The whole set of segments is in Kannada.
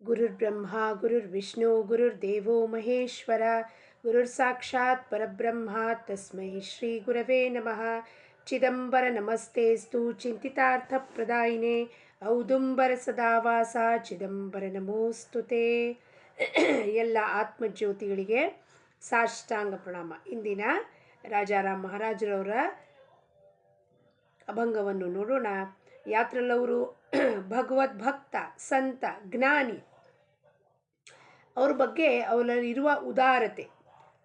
गुरुर्ब्रह्मा गुरुर्विष्णु गुरुर्देवो महेश्वर गुरुर्साक्षात् परब्रह्मा तस्मै श्री गुरवे नमः. चिदंबर नमस्तेस्तु चिंतितार्थप्रदायिने ಔದುಂಬರ ಸದಾವಾಸ ಚಿದಂಬರ ನಮೋಸ್ತುತೆ. ಎಲ್ಲ ಆತ್ಮಜ್ಯೋತಿಗಳಿಗೆ ಸಾಷ್ಟಾಂಗ ಪ್ರಣಾಮ. ಇಂದಿನ ರಾಜಾರಾಮ್ ಮಹಾರಾಜರವರ ಅಭಂಗವನ್ನು ನೋಡೋಣ. ಯಾತ್ರಲ್ಲವರು ಭಗವದ್ಭಕ್ತ, ಸಂತ, ಜ್ಞಾನಿ. ಅವ್ರ ಬಗ್ಗೆ ಅವರಲ್ಲಿರುವ ಉದಾರತೆ,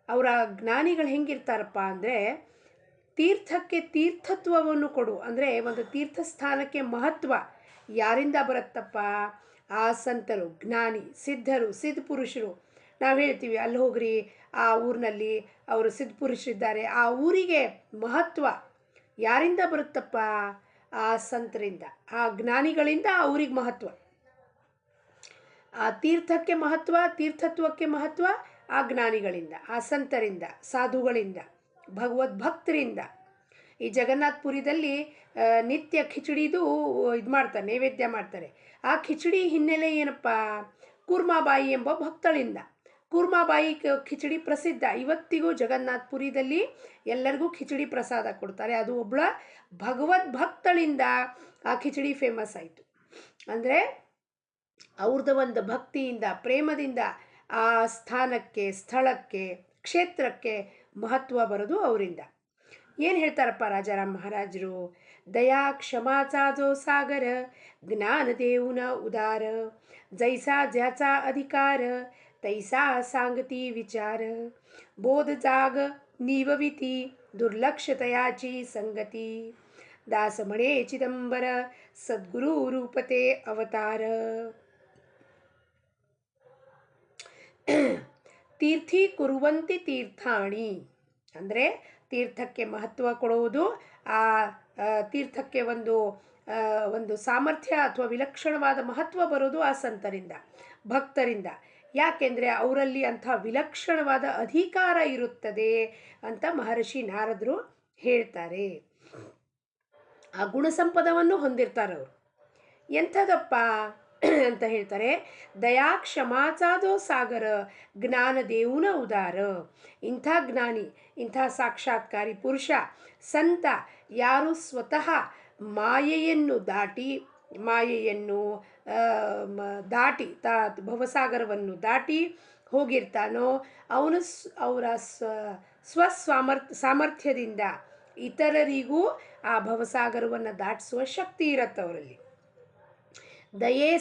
ಅವರ ಜ್ಞಾನಿಗಳು ಹೆಂಗಿರ್ತಾರಪ್ಪ ಅಂದರೆ, ತೀರ್ಥಕ್ಕೆ ತೀರ್ಥತ್ವವನ್ನು ಕೊಡು ಅಂದರೆ ಒಂದು ತೀರ್ಥಸ್ಥಾನಕ್ಕೆ ಮಹತ್ವ ಯಾರಿಂದ ಬರುತ್ತಪ್ಪ? ಆ ಸಂತರು, ಜ್ಞಾನಿ, ಸಿದ್ಧರು, ಸಿದ್ಧಪುರುಷರು. ನಾವು ಹೇಳ್ತೀವಿ ಅಲ್ಲಿ ಹೋಗ್ರಿ, ಆ ಊರಿನಲ್ಲಿ ಅವರು ಸಿದ್ಧಪುರುಷರಿದ್ದಾರೆ, ಆ ಊರಿಗೆ ಮಹತ್ವ ಯಾರಿಂದ ಬರುತ್ತಪ್ಪ? ಆ ಸಂತರಿಂದ, ಆ ಜ್ಞಾನಿಗಳಿಂದ ಆ ಊರಿಗೆ ಮಹತ್ವ. ಆ ತೀರ್ಥಕ್ಕೆ ಮಹತ್ವ, ತೀರ್ಥತ್ವಕ್ಕೆ ಮಹತ್ವ ಆ ಜ್ಞಾನಿಗಳಿಂದ, ಆ ಸಂತರಿಂದ, ಸಾಧುಗಳಿಂದ, ಭಗವದ್ಭಕ್ತರಿಂದ. ಈ ಜಗನ್ನಾಥಪುರಿದಲ್ಲಿ ನಿತ್ಯ ಖಿಚಡಿದು ಇದು ಮಾಡ್ತಾರೆ, ನೈವೇದ್ಯ ಮಾಡ್ತಾರೆ. ಆ ಖಿಚಡಿ ಹಿನ್ನೆಲೆ ಏನಪ್ಪ? ಕೂರ್ಮಾಬಾಯಿ ಎಂಬ ಭಕ್ತಳಿಂದ. ಕೂರ್ಮಾಬಾಯಿ ಖಿಚಡಿ ಪ್ರಸಿದ್ಧ. ಇವತ್ತಿಗೂ ಜಗನ್ನಾಥಪುರಿದಲ್ಲಿ ಎಲ್ಲರಿಗೂ ಖಿಚಡಿ ಪ್ರಸಾದ ಕೊಡ್ತಾರೆ. ಅದು ಒಬ್ಬಳ ಭಗವದ್ಭಕ್ತಳಿಂದ ಆ ಖಿಚಡಿ ಫೇಮಸ್ ಆಯಿತು. ಅಂದರೆ ಅವ್ರದ್ದು ಒಂದು ಭಕ್ತಿಯಿಂದ, ಪ್ರೇಮದಿಂದ ಆ ಸ್ಥಾನಕ್ಕೆ, ಸ್ಥಳಕ್ಕೆ, ಕ್ಷೇತ್ರಕ್ಕೆ ಮಹತ್ವ ಬರೋದು ಅವರಿಂದ. ಏನು ಹೇಳ್ತಾರಪ್ಪ ರಾಜಾರಾಮ್ ಮಹಾರಾಜರು? ದಯಾ क्षमाचा जो सागर ज्ञान देऊन उदार जैसा ज्याचा अधिकार तैसा सांगती विचार बोध जाग निवविती दुर्लक्षतयाची संगती दास म्हणे चिदंबर सद्गुरु रूपते अवतार. ತೀರ್ಥಿ ಕುರುವಂತಿ ತೀರ್ಥಾಣಿ ಅಂದರೆ ತೀರ್ಥಕ್ಕೆ ಮಹತ್ವ ಕೊಡುವುದು. ಆ ತೀರ್ಥಕ್ಕೆ ಒಂದು ಸಾಮರ್ಥ್ಯ ಅಥವಾ ವಿಲಕ್ಷಣವಾದ ಮಹತ್ವ ಬರೋದು ಆ ಸಂತರಿಂದ, ಭಕ್ತರಿಂದ. ಯಾಕೆಂದರೆ ಅವರಲ್ಲಿ ಅಂಥ ವಿಲಕ್ಷಣವಾದ ಅಧಿಕಾರ ಇರುತ್ತದೆ ಅಂತ ಮಹರ್ಷಿ ನಾರದರು ಹೇಳ್ತಾರೆ. ಆ ಗುಣಸಂಪದವನ್ನು ಹೊಂದಿರ್ತಾರೆ ಅವರು. ಎಂಥದಪ್ಪ ಅಂತ ಹೇಳ್ತಾರೆ. ದಯಾ ಕ್ಷಮಾಚಾದೋ ಸಾಗರ ಜ್ಞಾನ ದೇವುನ ಉದಾರ. ಇಂಥ ಜ್ಞಾನಿ, ಇಂಥ ಸಾಕ್ಷಾತ್ಕಾರಿ ಪುರುಷ, ಸಂತ ಯಾರು ಸ್ವತಃ ಮಾಯೆಯನ್ನು ಭವಸಾಗರವನ್ನು ದಾಟಿ ಹೋಗಿರ್ತಾನೋ ಅವನು ಅವರ ಸಾಮರ್ಥ್ಯದಿಂದ ಇತರರಿಗೂ ಆ ಭವಸಾಗರವನ್ನು ದಾಟಿಸುವ ಶಕ್ತಿ ಇರುತ್ತೆ ಅವರಲ್ಲಿ. ದಯೇ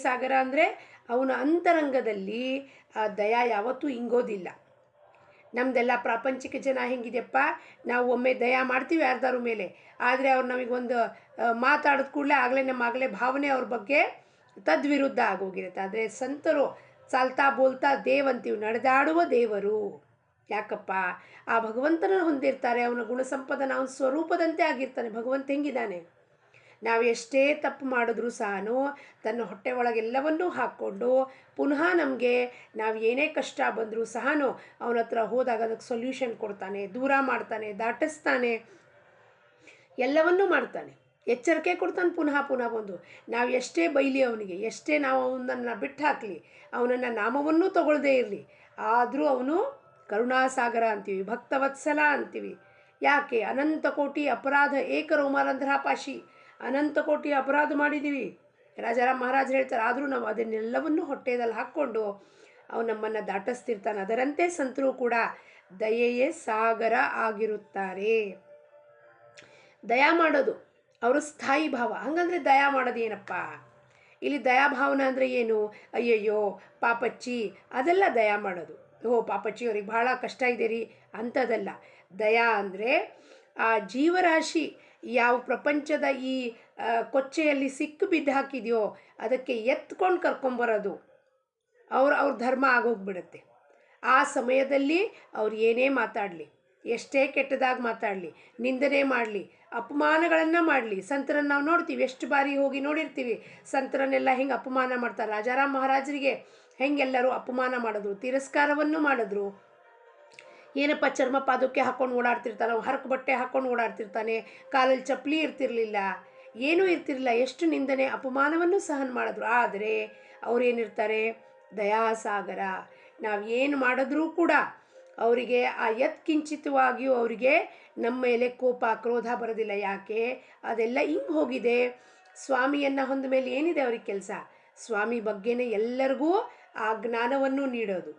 ಸಾಗರ ಅಂದರೆ ಅವನ ಅಂತರಂಗದಲ್ಲಿ ಆ ದಯಾ ಯಾವತ್ತೂ ಇಂಗೋದಿಲ್ಲ. ನಮ್ಮದೆಲ್ಲ ಪ್ರಾಪಂಚಿಕ ಜನ ಹೆಂಗಿದೆಯಪ್ಪ, ನಾವು ಒಮ್ಮೆ ದಯಾ ಮಾಡ್ತೀವಿ ಯಾರ್ದಾರ ಮೇಲೆ, ಆದರೆ ಅವ್ರು ನಮಗೊಂದು ಮಾತಾಡಿದ ಕೂಡಲೇ ಆಗಲೇ ಭಾವನೆ ಅವ್ರ ಬಗ್ಗೆ ತದ್ವಿರುದ್ಧ ಆಗೋಗಿರುತ್ತೆ. ಆದರೆ ಸಂತರು ಚಾಲ್ತಾ ಬೋಲ್ತಾ ದೇವ್ ಅಂತೀವಿ, ನಡೆದಾಡುವ ದೇವರು. ಯಾಕಪ್ಪ? ಆ ಭಗವಂತನ ಹೊಂದಿರ್ತಾರೆ. ಅವನ ಗುಣಸಂಪದನ ಅವನ ಸ್ವರೂಪದಂತೆ ಆಗಿರ್ತಾನೆ. ಭಗವಂತ ಹೆಂಗಿದ್ದಾನೆ? ನಾವು ಎಷ್ಟೇ ತಪ್ಪು ಮಾಡಿದ್ರೂ ಸಹ ತನ್ನ ಹೊಟ್ಟೆ ಒಳಗೆಲ್ಲವನ್ನೂ ಹಾಕ್ಕೊಂಡು ಪುನಃ ನಮಗೆ ನಾವು ಏನೇ ಕಷ್ಟ ಬಂದರೂ ಸಹ ಅವನ ಹತ್ರ ಹೋದಾಗ ಅದಕ್ಕೆ ಸೊಲ್ಯೂಷನ್ ಕೊಡ್ತಾನೆ, ದೂರ ಮಾಡ್ತಾನೆ, ದಾಟಿಸ್ತಾನೆ, ಎಲ್ಲವನ್ನೂ ಮಾಡ್ತಾನೆ, ಎಚ್ಚರಿಕೆ ಕೊಡ್ತಾನೆ. ಪುನಃ ಬಂದು ನಾವು ಎಷ್ಟೇ ಬೈಲಿ ಅವನಿಗೆ, ಎಷ್ಟೇ ನಾವು ಅವನನ್ನು ಬಿಟ್ಟು ಹಾಕಲಿ, ಅವನನ್ನು ನಾಮವನ್ನೂ ತಗೊಳ್ಳದೇ ಇರಲಿ, ಆದರೂ ಅವನು ಕರುಣಾಸಾಗರ ಅಂತೀವಿ, ಭಕ್ತವತ್ಸಲ ಅಂತೀವಿ. ಯಾಕೆ? ಅನಂತ ಕೋಟಿ ಅಪರಾಧ ಏಕರೋಮಾರಂಧ್ರಾಪಾಶಿ, ಅನಂತ ಕೋಟಿ ಅಪರಾಧ ಮಾಡಿದ್ದೀವಿ ರಾಜಾರಾಮ್ ಮಹಾರಾಜರು ಹೇಳ್ತಾರೆ. ಆದರೂ ನಾವು ಅದನ್ನೆಲ್ಲವನ್ನು ಹೊಟ್ಟೆದಲ್ಲಿ ಹಾಕ್ಕೊಂಡು ಅವನು ನಮ್ಮನ್ನು ದಾಟಿಸ್ತಿರ್ತಾನೆ. ಅದರಂತೆ ಸಂತರು ಕೂಡ ದಯೆಯೇ ಸಾಗರ ಆಗಿರುತ್ತಾರೆ. ದಯಾ ಮಾಡೋದು ಅವರು ಸ್ಥಾಯಿ ಭಾವ. ಹಂಗಂದ್ರೆ ದಯಾ ಮಾಡೋದು ಏನಪ್ಪ? ಇಲ್ಲಿ ದಯಾಭಾವನ ಅಂದರೆ ಏನು? ಅಯ್ಯಯ್ಯೋ ಪಾಪಚ್ಚಿ ಅದೆಲ್ಲ ದಯಾ ಮಾಡೋದು. ಪಾಪಚ್ಚಿ ಅವ್ರಿಗೆ ಭಾಳ ಕಷ್ಟ ಇದೆ ರೀ ಅಂಥದ್ದಲ್ಲ. ದಯಾ ಅಂದರೆ ಆ ಜೀವರಾಶಿ ಯಾವ ಪ್ರಪಂಚದ ಈ ಕೊಚ್ಚೆಯಲ್ಲಿ ಸಿಕ್ಕು ಬಿದ್ದು ಹಾಕಿದೆಯೋ ಅದಕ್ಕೆ ಎತ್ಕೊಂಡು ಕರ್ಕೊಂಬರೋದು. ಅವ್ರ ಧರ್ಮ ಆಗೋಗ್ಬಿಡುತ್ತೆ. ಆ ಸಮಯದಲ್ಲಿ ಅವ್ರು ಏನೇ ಮಾತಾಡಲಿ, ಎಷ್ಟೇ ಕೆಟ್ಟದಾಗಿ ಮಾತಾಡಲಿ, ನಿಂದನೆ ಮಾಡಲಿ, ಅಪಮಾನಗಳನ್ನು ಮಾಡಲಿ. ಸಂತರನ್ನು ನಾವು ನೋಡ್ತೀವಿ, ಎಷ್ಟು ಬಾರಿ ಹೋಗಿ ನೋಡಿರ್ತೀವಿ. ಸಂತರನ್ನೆಲ್ಲ ಹೆಂಗೆ ಅಪಮಾನ ಮಾಡ್ತಾರೆ. ರಾಜಾರಾಮ್ ಮಹಾರಾಜರಿಗೆ ಹೆಂಗೆಲ್ಲರೂ ಅಪಮಾನ ಮಾಡಿದ್ರು, ತಿರಸ್ಕಾರವನ್ನು ಮಾಡಿದ್ರು. ಏನಪ್ಪ ಚರ್ಮ ಪಾದಕ್ಕೆ ಹಾಕ್ಕೊಂಡು ಓಡಾಡ್ತಿರ್ತಾನೆ, ಹರಕು ಬಟ್ಟೆ ಹಾಕ್ಕೊಂಡು ಓಡಾಡ್ತಿರ್ತಾನೆ, ಕಾಲಲ್ಲಿ ಚಪ್ಪಲಿ ಇರ್ತಿರಲಿಲ್ಲ. ಏನೂ ಇರ್ತಿರಲಿಲ್ಲ, ಎಷ್ಟು ನಿಂದನೆ ಅಪಮಾನವನ್ನು ಸಹನ ಮಾಡಿದ್ರು. ಆದರೆ ಅವರೇನಿರ್ತಾರೆ, ದಯಾಸಾಗರ. ನಾವು ಏನು ಮಾಡಿದ್ರೂ ಕೂಡ ಅವರಿಗೆ ಆ ಯತ್ಕಿಂಚಿತವಾಗಿಯೂ ಅವರಿಗೆ ನಮ್ಮ ಮೇಲೆ ಕೋಪ ಕ್ರೋಧ ಬರೋದಿಲ್ಲ. ಯಾಕೆ? ಅದೆಲ್ಲ ಹಿಂಗೆ ಹೋಗಿದೆ. ಸ್ವಾಮಿಯನ್ನು ಹೊಂದ ಮೇಲೆ ಏನಿದೆ ಅವ್ರಿಗೆ ಕೆಲಸ? ಸ್ವಾಮಿ ಬಗ್ಗೆನೇ ಎಲ್ಲರಿಗೂ ಆ ಜ್ಞಾನವನ್ನು ನೀಡೋದು.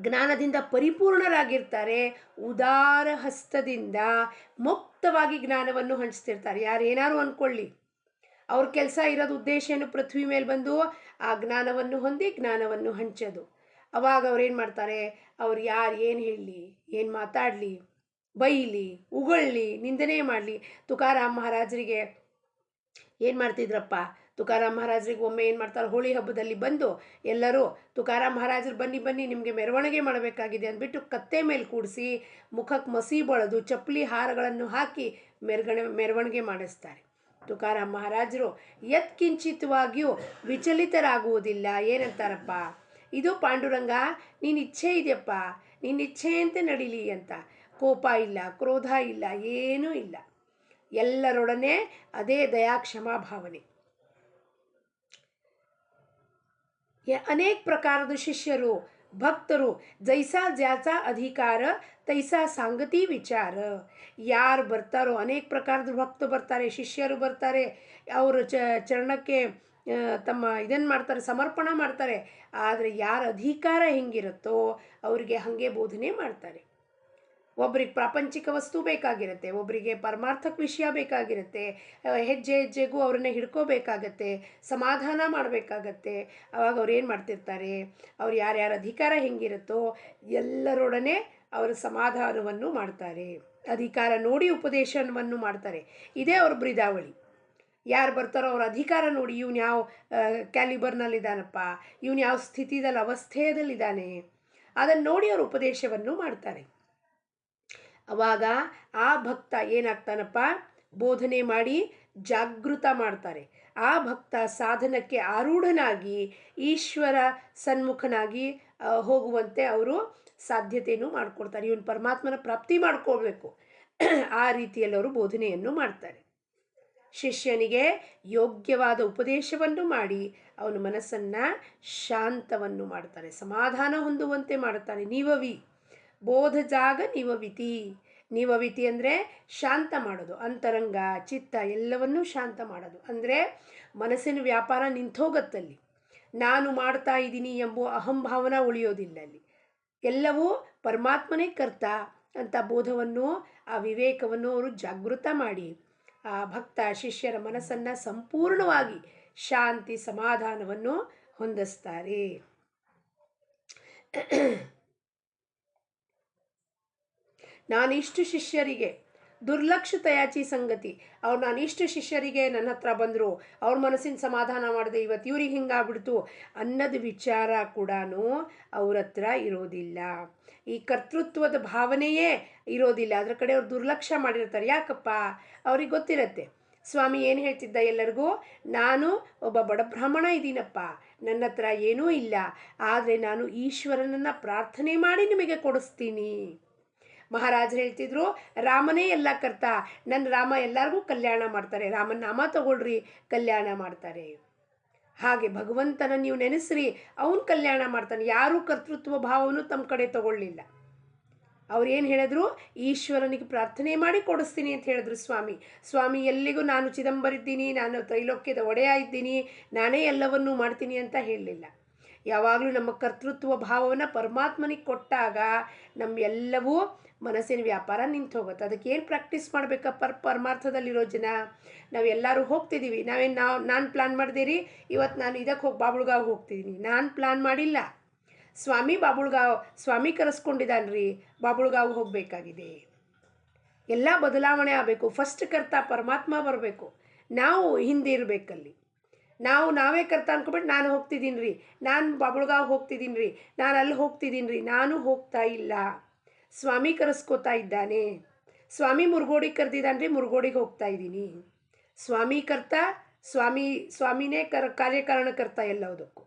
ಜ್ಞಾನದಿಂದ ಪರಿಪೂರ್ಣರಾಗಿರ್ತಾರೆ. ಉದಾರ ಹಸ್ತದಿಂದ ಮುಕ್ತವಾಗಿ ಜ್ಞಾನವನ್ನು ಹಂಚ್ತಿರ್ತಾರೆ. ಯಾರು ಏನಾರು ಅಂದ್ಕೊಳ್ಳಿ, ಅವ್ರ ಕೆಲಸ ಇರೋದು ಉದ್ದೇಶ ಏನು? ಪೃಥ್ವಿ ಮೇಲೆ ಬಂದು ಆ ಜ್ಞಾನವನ್ನು ಹೊಂದಿ ಜ್ಞಾನವನ್ನು ಹಂಚೋದು. ಅವಾಗ ಅವ್ರೇನು ಮಾಡ್ತಾರೆ? ಅವ್ರು ಯಾರು ಏನು ಹೇಳಲಿ, ಏನು ಮಾತಾಡಲಿ, ಬೈಲಿ, ಉಗೊಳ್ಳಿ, ನಿಂದನೆ ಮಾಡಲಿ. ತುಕಾರಾಮ್ ಮಹಾರಾಜರಿಗೆ ಏನು ಮಾಡ್ತಿದ್ರಪ್ಪ? ತುಕಾರಾಮ್ ಮಹಾರಾಜರಿಗೆ ಒಮ್ಮೆ ಏನು ಮಾಡ್ತಾರೆ, ಹೋಳಿ ಹಬ್ಬದಲ್ಲಿ ಬಂದು ಎಲ್ಲರೂ ತುಕಾರಾಮ್ ಮಹಾರಾಜರು ಬನ್ನಿ ಬನ್ನಿ ನಿಮಗೆ ಮೆರವಣಿಗೆ ಮಾಡಬೇಕಾಗಿದೆ ಅಂದ್ಬಿಟ್ಟು ಕತ್ತೆ ಮೇಲೆ ಕೂಡಿಸಿ ಮುಖಕ್ಕೆ ಮಸಿ ಬಳಿದು ಚಪ್ಪಲಿ ಹಾರಗಳನ್ನು ಹಾಕಿ ಮೆರವಣಿಗೆ ಮಾಡಿಸ್ತಾರೆ. ತುಕಾರಾಮ್ ಮಹಾರಾಜರು ಯತ್ಕಿಂಚಿತವಾಗಿಯೂ ವಿಚಲಿತರಾಗುವುದಿಲ್ಲ. ಏನಂತಾರಪ್ಪ? ಇದು ಪಾಂಡುರಂಗ, ನೀನು ಇಚ್ಛೆ ಇದೆಯಪ್ಪ, ನಿನ್ನ ಇಚ್ಛೆಯಂತೆ ನಡೀಲಿ ಅಂತ. ಕೋಪ ಇಲ್ಲ, ಕ್ರೋಧ ಇಲ್ಲ, ಏನೂ ಇಲ್ಲ. ಎಲ್ಲರೊಡನೆ ಅದೇ ದಯಾ ಕ್ಷಮಾ ಭಾವನೆ. ಅನೇಕ ಪ್ರಕಾರದ ಶಿಷ್ಯರು ಭಕ್ತರು, ಜೈಸಾ ಜ್ಯಾಸಾ ಅಧಿಕಾರ ತೈಸಾ ಸಾಂಗತಿ ವಿಚಾರ. ಯಾರು ಬರ್ತಾರೋ, ಅನೇಕ ಪ್ರಕಾರದ ಭಕ್ತರು ಬರ್ತಾರೆ, ಶಿಷ್ಯರು ಬರ್ತಾರೆ, ಅವರು ಚರಣಕ್ಕೆ ತಮ್ಮ ಇದನ್ನು ಮಾಡ್ತಾರೆ, ಸಮರ್ಪಣ ಮಾಡ್ತಾರೆ. ಆದರೆ ಯಾರ ಅಧಿಕಾರ ಹೆಂಗಿರುತ್ತೋ ಅವರಿಗೆ ಹಾಗೆ ಬೋಧನೆ ಮಾಡ್ತಾರೆ. ಒಬ್ರಿಗೆ ಪ್ರಾಪಂಚಿಕ ವಸ್ತು ಬೇಕಾಗಿರುತ್ತೆ, ಒಬ್ಬರಿಗೆ ಪರಮಾರ್ಥಕ ವಿಷಯ ಬೇಕಾಗಿರುತ್ತೆ, ಹೆಜ್ಜೆ ಹೆಜ್ಜೆಗೂ ಅವ್ರನ್ನ ಹಿಡ್ಕೋಬೇಕಾಗತ್ತೆ, ಸಮಾಧಾನ ಮಾಡಬೇಕಾಗತ್ತೆ. ಅವಾಗ ಅವ್ರು ಏನು ಮಾಡ್ತಿರ್ತಾರೆ? ಅವ್ರು ಯಾರ್ಯಾರ ಅಧಿಕಾರ ಹೆಂಗಿರುತ್ತೋ ಎಲ್ಲರೊಡನೆ ಅವರ ಸಮಾಧಾನವನ್ನು ಮಾಡ್ತಾರೆ. ಅಧಿಕಾರ ನೋಡಿ ಉಪದೇಶವನ್ನು ಮಾಡ್ತಾರೆ. ಇದೇ ಅವ್ರ ಬ್ರಿದಾವಳಿ. ಯಾರು ಬರ್ತಾರೋ ಅವ್ರ ಅಧಿಕಾರ ನೋಡಿ, ಇವನು ಯಾವ ಕ್ಯಾಲಿಬರ್ನಲ್ಲಿದ್ದಾನಪ್ಪ, ಇವನು ಯಾವ ಸ್ಥಿತಿದಲ್ಲಿ ಅವಸ್ಥೆಯದಲ್ಲಿದ್ದಾನೆ, ಅದನ್ನು ನೋಡಿ ಅವರು ಉಪದೇಶವನ್ನು ಮಾಡ್ತಾರೆ. ಅವಾಗ ಆ ಭಕ್ತ ಏನಾಗ್ತಾನಪ್ಪ? ಬೋಧನೆ ಮಾಡಿ ಜಾಗೃತ ಮಾಡ್ತಾರೆ. ಆ ಭಕ್ತ ಸಾಧನಕ್ಕೆ ಆರೂಢನಾಗಿ ಈಶ್ವರ ಸನ್ಮುಖನಾಗಿ ಹೋಗುವಂತೆ ಅವರು ಸಾಧ್ಯತೆಯನ್ನು ಮಾಡಿಕೊಡ್ತಾರೆ. ಇವನು ಪರಮಾತ್ಮನ ಪ್ರಾಪ್ತಿ ಮಾಡ್ಕೊಳ್ಬೇಕು, ಆ ರೀತಿಯಲ್ಲಿ ಅವರು ಬೋಧನೆಯನ್ನು ಮಾಡ್ತಾರೆ. ಶಿಷ್ಯನಿಗೆ ಯೋಗ್ಯವಾದ ಉಪದೇಶವನ್ನು ಮಾಡಿ ಅವನ ಮನಸ್ಸನ್ನು ಶಾಂತವನ್ನು ಮಾಡ್ತಾರೆ, ಸಮಾಧಾನ ಹೊಂದುವಂತೆ ಮಾಡ್ತಾರೆ. ನಿವವಿ ಬೋಧ ಜಾಗ ನಿವವಿತಿ. ನಿವವಿತಿ ಅಂದರೆ ಶಾಂತ ಮಾಡೋದು, ಅಂತರಂಗ ಚಿತ್ತ ಎಲ್ಲವನ್ನೂ ಶಾಂತ ಮಾಡೋದು. ಅಂದರೆ ಮನಸ್ಸಿನ ವ್ಯಾಪಾರ ನಿಂತೋಗತ್ತಲ್ಲಿ. ನಾನು ಮಾಡ್ತಾ ಇದ್ದೀನಿ ಎಂಬ ಅಹಂಭಾವನ ಉಳಿಯೋದಿಲ್ಲ ಅಲ್ಲಿ. ಎಲ್ಲವೂ ಪರಮಾತ್ಮನೇ ಕರ್ತ ಅಂತ ಬೋಧವನ್ನು, ಆ ವಿವೇಕವನ್ನು ಅವರು ಜಾಗೃತ ಮಾಡಿ ಆ ಭಕ್ತ ಶಿಷ್ಯರ ಮನಸ್ಸನ್ನು ಸಂಪೂರ್ಣವಾಗಿ ಶಾಂತಿ ಸಮಾಧಾನವನ್ನು ಹೊಂದಿಸ್ತಾರೆ. ನಾನಿಷ್ಟು ಶಿಷ್ಯರಿಗೆ ದುರ್ಲಕ್ಷತೆಯಾಚಿ ಸಂಗತಿ, ಅವ್ರು ನಾನಿಷ್ಟು ಶಿಷ್ಯರಿಗೆ ನನ್ನ ಹತ್ರ ಬಂದರು, ಅವ್ರ ಮನಸ್ಸಿನ ಸಮಾಧಾನ ಮಾಡಿದೆ, ಇವತ್ತು ಇವ್ರಿಗೆ ಹಿಂಗಾಗ್ಬಿಡ್ತು ಅನ್ನೋದು ವಿಚಾರ ಕೂಡ ಅವ್ರ ಹತ್ರ ಇರೋದಿಲ್ಲ. ಈ ಕರ್ತೃತ್ವದ ಭಾವನೆಯೇ ಇರೋದಿಲ್ಲ. ಅದರ ಕಡೆ ಅವ್ರು ದುರ್ಲಕ್ಷ್ಯ ಮಾಡಿರ್ತಾರೆ. ಯಾಕಪ್ಪ? ಅವ್ರಿಗೆ ಗೊತ್ತಿರತ್ತೆ ಸ್ವಾಮಿ ಏನು ಹೇಳ್ತಿದ್ದ ಎಲ್ಲರಿಗೂ, ನಾನು ಒಬ್ಬ ಬಡ ಬ್ರಾಹ್ಮಣ ಇದ್ದೀನಪ್ಪ, ನನ್ನ ಹತ್ರ ಏನೂ ಇಲ್ಲ, ಆದರೆ ನಾನು ಈಶ್ವರನನ್ನು ಪ್ರಾರ್ಥನೆ ಮಾಡಿ ನಿಮಗೆ ಕೊಡಿಸ್ತೀನಿ. ಮಹಾರಾಜರು ಹೇಳ್ತಿದ್ರು, ರಾಮನೇ ಎಲ್ಲ ಕರ್ತ, ನನ್ನ ರಾಮ ಎಲ್ಲರಿಗೂ ಕಲ್ಯಾಣ ಮಾಡ್ತಾರೆ, ರಾಮನ ನಾಮ ತಗೊಳ್ರಿ ಕಲ್ಯಾಣ ಮಾಡ್ತಾರೆ. ಹಾಗೆ ಭಗವಂತನ ನೀವು ನೆನೆಸ್ರಿ, ಅವನು ಕಲ್ಯಾಣ ಮಾಡ್ತಾನೆ. ಯಾರೂ ಕರ್ತೃತ್ವ ಭಾವವನ್ನು ತಮ್ಮ ಕಡೆ ತಗೊಳ್ಳಿಲ್ಲ. ಅವ್ರು ಏನು ಹೇಳಿದ್ರು? ಈಶ್ವರನಿಗೆ ಪ್ರಾರ್ಥನೆ ಮಾಡಿ ಕೊಡಿಸ್ತೀನಿ ಅಂತ ಹೇಳಿದ್ರು ಸ್ವಾಮಿ. ಸ್ವಾಮಿ ಎಲ್ಲಿಗೂ ನಾನು ಚಿದಂಬರಿದ್ದೀನಿ, ನಾನು ತ್ರೈಲೋಕ್ಯದ ಒಡೆಯ ಇದ್ದೀನಿ, ನಾನೇ ಎಲ್ಲವನ್ನೂ ಮಾಡ್ತೀನಿ ಅಂತ ಹೇಳಲಿಲ್ಲ. ಯಾವಾಗಲೂ ನಮ್ಮ ಕರ್ತೃತ್ವ ಭಾವವನ್ನು ಪರಮಾತ್ಮನಿಗೆ ಕೊಟ್ಟಾಗ ನಮ್ಮೆಲ್ಲವೂ ಮನಸ್ಸಿನ ವ್ಯಾಪಾರ ನಿಂತು ಹೋಗುತ್ತೆ. ಅದಕ್ಕೆ ಏನು ಪ್ರಾಕ್ಟೀಸ್ ಮಾಡಬೇಕಪ್ಪ? ಪರಮಾರ್ಥದಲ್ಲಿರೋ ಜನ ನಾವೆಲ್ಲರೂ ಹೋಗ್ತಿದ್ದೀವಿ. ನಾನು ಪ್ಲ್ಯಾನ್ ಮಾಡಿದೆ ಇವತ್ತು ನಾನು ಇದಕ್ಕೆ ಬಾಬುಳ್ಗಾವ್ ಹೋಗ್ತಿದ್ದೀನಿ, ನಾನು ಪ್ಲ್ಯಾನ್ ಮಾಡಿಲ್ಲ. ಸ್ವಾಮಿ ಸ್ವಾಮಿ ಕರೆಸ್ಕೊಂಡಿದ್ದಾನ್ರಿ, ಬಾಬುಳ್ಗಾವ್ ಹೋಗಬೇಕಾಗಿದೆ. ಎಲ್ಲ ಬದಲಾವಣೆ ಆಗಬೇಕು. ಫಸ್ಟ್ ಕರ್ತ ಪರಮಾತ್ಮ ಬರಬೇಕು, ನಾವು ಹಿಂದೆ ಇರಬೇಕಲ್ಲಿ. ನಾವೇ ಕರ್ತ ಅನ್ಕೊಬಿಟ್ಟು ನಾನು ಹೋಗ್ತಿದ್ದೀನಿ ರೀ, ನಾನು ಬಾಬುಳ್ಗಾವ್ ಹೋಗ್ತಿದ್ದೀನಿ ರೀ, ನಾನು ಅಲ್ಲಿ ಹೋಗ್ತಿದ್ದೀನಿ ರೀ, ನಾನು ಹೋಗ್ತಾ ಇಲ್ಲ. ಸ್ವಾಮಿ ಕರೆಸ್ಕೋತಾ ಇದ್ದಾನೆ. ಸ್ವಾಮಿ ಮುರುಗೋಡಿಗೆ ಕರೆದಿದ್ದಾನೆ ರೀ, ಮುರುಗೋಡಿಗೆ ಹೋಗ್ತಾ ಇದ್ದೀನಿ. ಸ್ವಾಮಿ ಕರ್ತ, ಸ್ವಾಮಿನೇ ಕಾರ್ಯಕಾರಣ ಕರ್ತ ಎಲ್ಲದಕ್ಕೂ.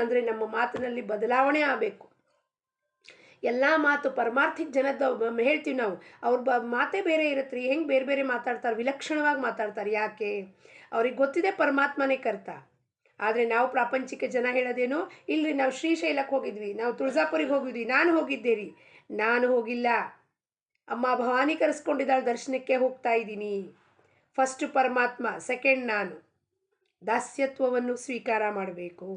ಅಂದರೆ ನಮ್ಮ ಮಾತಿನಲ್ಲಿ ಬದಲಾವಣೆ ಆಗಬೇಕು. ಎಲ್ಲ ಮಾತು ಪರಮಾರ್ಥಿಕ ಜನದ ಹೇಳ್ತೀವಿ ನಾವು. ಅವ್ರ ಮಾತೇ ಬೇರೆ ಇರುತ್ತೆ ರೀ. ಹೆಂಗೆ ಬೇರೆ ಬೇರೆ ಮಾತಾಡ್ತಾರೆ, ವಿಲಕ್ಷಣವಾಗಿ ಮಾತಾಡ್ತಾರೆ. ಯಾಕೆ? ಅವ್ರಿಗೆ ಗೊತ್ತಿದೆ ಪರಮಾತ್ಮನೇ ಕರ್ತ. ಆದರೆ ನಾವು ಪ್ರಾಪಂಚಿಕ ಜನ ಹೇಳೋದೇನು, ಇಲ್ರಿ ನಾವು ಶ್ರೀಶೈಲಕ್ಕೆ ಹೋಗಿದ್ವಿ, ನಾವು ತುಳಜಾಪುರಿಗೆ ಹೋಗಿದ್ವಿ, ನಾನು ಹೋಗಿದ್ದೆ ರೀ. ನಾನು ಹೋಗಿಲ್ಲ. ಅಮ್ಮ ಭವಾನಿ ಕರೆಸ್ಕೊಂಡಿದ್ದಾಳೆ, ದರ್ಶನಕ್ಕೆ ಹೋಗ್ತಾ ಇದ್ದೀನಿ. ಫಸ್ಟ್ ಪರಮಾತ್ಮ, ಸೆಕೆಂಡ್ ನಾನು. ದಾಸ್ಯತ್ವವನ್ನು ಸ್ವೀಕಾರ ಮಾಡಬೇಕು.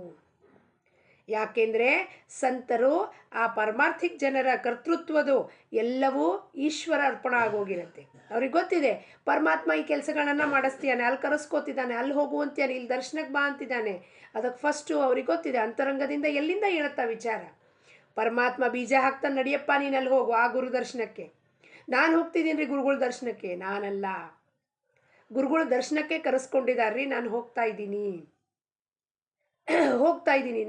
ಯಾಕೆಂದರೆ ಸಂತರು ಆ ಪರಮಾರ್ಥಿಕ ಜನರ ಕರ್ತೃತ್ವದು ಎಲ್ಲವೂ ಈಶ್ವರ ಅರ್ಪಣ ಆಗೋಗಿರುತ್ತೆ. ಅವ್ರಿಗೆ ಗೊತ್ತಿದೆ ಪರಮಾತ್ಮ ಈ ಕೆಲಸಗಳನ್ನು ಮಾಡಿಸ್ತೀಯಾನೆ, ಅಲ್ಲಿ ಕರೆಸ್ಕೋತಿದ್ದಾನೆ, ಅಲ್ಲಿ ಹೋಗುವಂತಾನೆ, ಇಲ್ಲಿ ದರ್ಶನಕ್ಕೆ ಬಾ ಅಂತಿದ್ದಾನೆ. ಅದಕ್ಕೆ ಫಸ್ಟು ಅವ್ರಿಗೆ ಗೊತ್ತಿದೆ ಅಂತರಂಗದಿಂದ ಎಲ್ಲಿಂದ ಹೇಳುತ್ತಾ ವಿಚಾರ. ಪರಮಾತ್ಮ ಬೀಜ ಹಾಕ್ತಾನೆ, ನಡಿಯಪ್ಪ ನೀನು ಅಲ್ಲಿ ಹೋಗು ಆ ಗುರು ದರ್ಶನಕ್ಕೆ. ನಾನು ಹೋಗ್ತಿದ್ದೀನಿ ರೀ ಗುರುಗಳ ದರ್ಶನಕ್ಕೆ. ನಾನಲ್ಲ, ಗುರುಗಳ ದರ್ಶನಕ್ಕೆ ಕರೆಸ್ಕೊಂಡಿದ್ದಾರ್ರಿ, ನಾನು ಹೋಗ್ತಾ ಇದ್ದೀನಿ.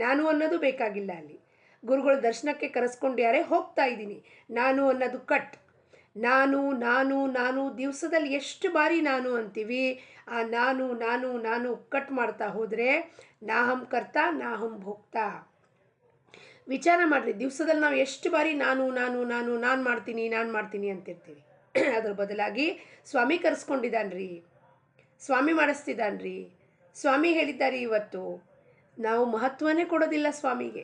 ನಾನು ಅನ್ನೋದು ಬೇಕಾಗಿಲ್ಲ. ಅಲ್ಲಿ ಗುರುಗಳ ದರ್ಶನಕ್ಕೆ ಕರೆಸ್ಕೊಂಡ್ಯಾರೆ, ಹೋಗ್ತಾ ಇದ್ದೀನಿ. ನಾನು ಅನ್ನೋದು ಕಟ್. ನಾನು ನಾನು ನಾನು ದಿವಸದಲ್ಲಿ ಎಷ್ಟು ಬಾರಿ ನಾನು ಅಂತೀವಿ. ಆ ನಾನು ನಾನು ನಾನು ಕಟ್ ಮಾಡ್ತಾ ಹೋದರೆ ನಾಹಂ ಕರ್ತ ನಾಹಂ ಭೋಕ್ತ. ವಿಚಾರ ಮಾಡಿರಿ, ದಿವಸದಲ್ಲಿ ನಾವು ಎಷ್ಟು ಬಾರಿ ನಾನು ನಾನು ನಾನು ನಾನು ಮಾಡ್ತೀನಿ ಅಂತಿರ್ತೀವಿ. ಅದ್ರ ಬದಲಾಗಿ ಸ್ವಾಮಿ ಕರೆಸ್ಕೊಂಡಿದ್ದಾನ್ರಿ, ಸ್ವಾಮಿ ಮಾಡಿಸ್ತಿದ್ದಾನ್ರಿ, ಸ್ವಾಮಿ ಹೇಳಿದ್ದಾರೆ. ಇವತ್ತು ನಾವು ಮಹತ್ವನೇ ಕೊಡೋದಿಲ್ಲ ಸ್ವಾಮಿಗೆ.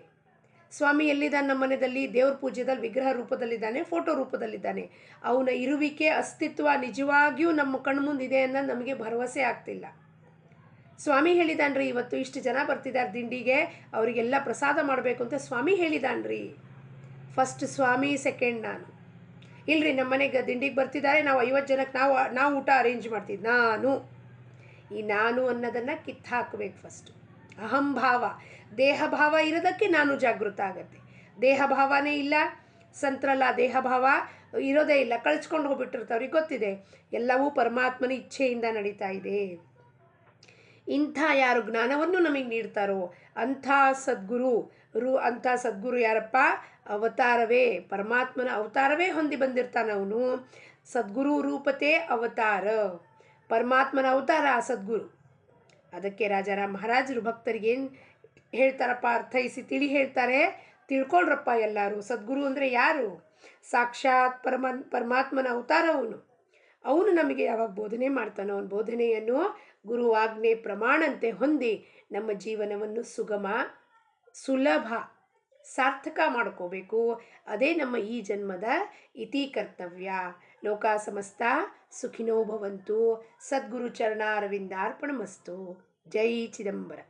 ಸ್ವಾಮಿ ಎಲ್ಲಿದ್ದಾನೆ? ನಮ್ಮ ಮನೆಯಲ್ಲಿ ದೇವ್ರ ಪೂಜೆದಲ್ಲಿ ವಿಗ್ರಹ ರೂಪದಲ್ಲಿದ್ದಾನೆ, ಫೋಟೋ ರೂಪದಲ್ಲಿದ್ದಾನೆ. ಅವನ ಇರುವಿಕೆ, ಅಸ್ತಿತ್ವ ನಿಜವಾಗಿಯೂ ನಮ್ಮ ಕಣ್ಮುಂದಿದೆ ಅನ್ನೋದು ನಮಗೆ ಭರವಸೆ ಆಗ್ತಿಲ್ಲ. ಸ್ವಾಮಿ ಹೇಳಿದಾನ್ರಿ, ಇವತ್ತು ಇಷ್ಟು ಜನ ಬರ್ತಿದ್ದಾರೆ ದಿಂಡಿಗೆ, ಅವರಿಗೆಲ್ಲ ಪ್ರಸಾದ ಮಾಡಬೇಕು ಅಂತ ಸ್ವಾಮಿ ಹೇಳಿದಾನ್ರಿ. ಫಸ್ಟ್ ಸ್ವಾಮಿ, ಸೆಕೆಂಡ್ ನಾನು. ಇಲ್ರಿ ನಮ್ಮ ಮನೆಗೆ ದಿಂಡಿಗೆ ಬರ್ತಿದ್ದಾರೆ, ನಾವು 50 ಜನಕ್ಕೆ ನಾವು ಊಟ ಅರೇಂಜ್ ಮಾಡ್ತೀವಿ. ಈ ನಾನು ಅನ್ನೋದನ್ನು ಕಿತ್ತು ಹಾಕಬೇಕು ಫಸ್ಟ್. ಅಹಂಭಾವ, ದೇಹ ಭಾವ ಇರೋದಕ್ಕೆ ನಾನು ಜಾಗೃತ ಆಗತ್ತೆ. ದೇಹ ಭಾವನೇ ಇಲ್ಲ, ಸಂತ್ರಲ್ಲ ದೇಹ ಭಾವ ಇರೋದೇ ಇಲ್ಲ, ಕಳ್ಸ್ಕೊಂಡು ಹೋಗ್ಬಿಟ್ಟಿರ್ತಾರೆ. ಅವ್ರಿಗೆ ಗೊತ್ತಿದೆ ಎಲ್ಲವೂ ಪರಮಾತ್ಮನ ಇಚ್ಛೆಯಿಂದ ನಡೀತಾ ಇದೆ. ಇಂಥ ಯಾರು ಜ್ಞಾನವನ್ನು ನಮಗೆ ನೀಡ್ತಾರೋ ಅಂಥ ಸದ್ಗುರು ಯಾರಪ್ಪ? ಅವತಾರವೇ, ಪರಮಾತ್ಮನ ಅವತಾರವೇ ಹೊಂದಿ ಬಂದಿರ್ತಾನೆ ಅವನು. ಸದ್ಗುರು ರೂಪತೆ ಅವತಾರ, ಪರಮಾತ್ಮನ ಅವತಾರ ಆ ಸದ್ಗುರು. ಅದಕ್ಕೆ ರಾಜಾರಾಮ್ ಮಹಾರಾಜರು ಭಕ್ತರಿಗೆ ಏನು ಹೇಳ್ತಾರಪ್ಪ, ಅರ್ಥೈಸಿ ತಿಳಿ ಹೇಳ್ತಾರೆ. ತಿಳ್ಕೊಳ್ರಪ್ಪ ಎಲ್ಲರೂ. ಸದ್ಗುರು ಅಂದರೆ ಯಾರು? ಸಾಕ್ಷಾತ್ ಪರಮಾತ್ಮನ ಅವತಾರ ಅವನು ನಮಗೆ ಯಾವಾಗ ಬೋಧನೆ ಮಾಡ್ತಾನೋ ಅವನ ಬೋಧನೆಯನ್ನು ಗುರು ಆಜ್ಞೆ ಪ್ರಮಾಣಂತೆ ಹೊಂದಿ ನಮ್ಮ ಜೀವನವನ್ನು ಸುಗಮ, ಸುಲಭ, ಸಾರ್ಥಕ ಮಾಡ್ಕೋಬೇಕು. ಅದೇ ನಮ್ಮ ಈ ಜನ್ಮದ ಇತಿ ಕರ್ತವ್ಯ. ಲೋಕ ಸಮಸ್ತ ಸುಖಿನೋ ಭವಂತು. ಸದ್ಗುರು ಚರಣಾರವಿಂದಾರ್ಪಣಮಸ್ತು. ಜೈ ಚಿದಂಬರ.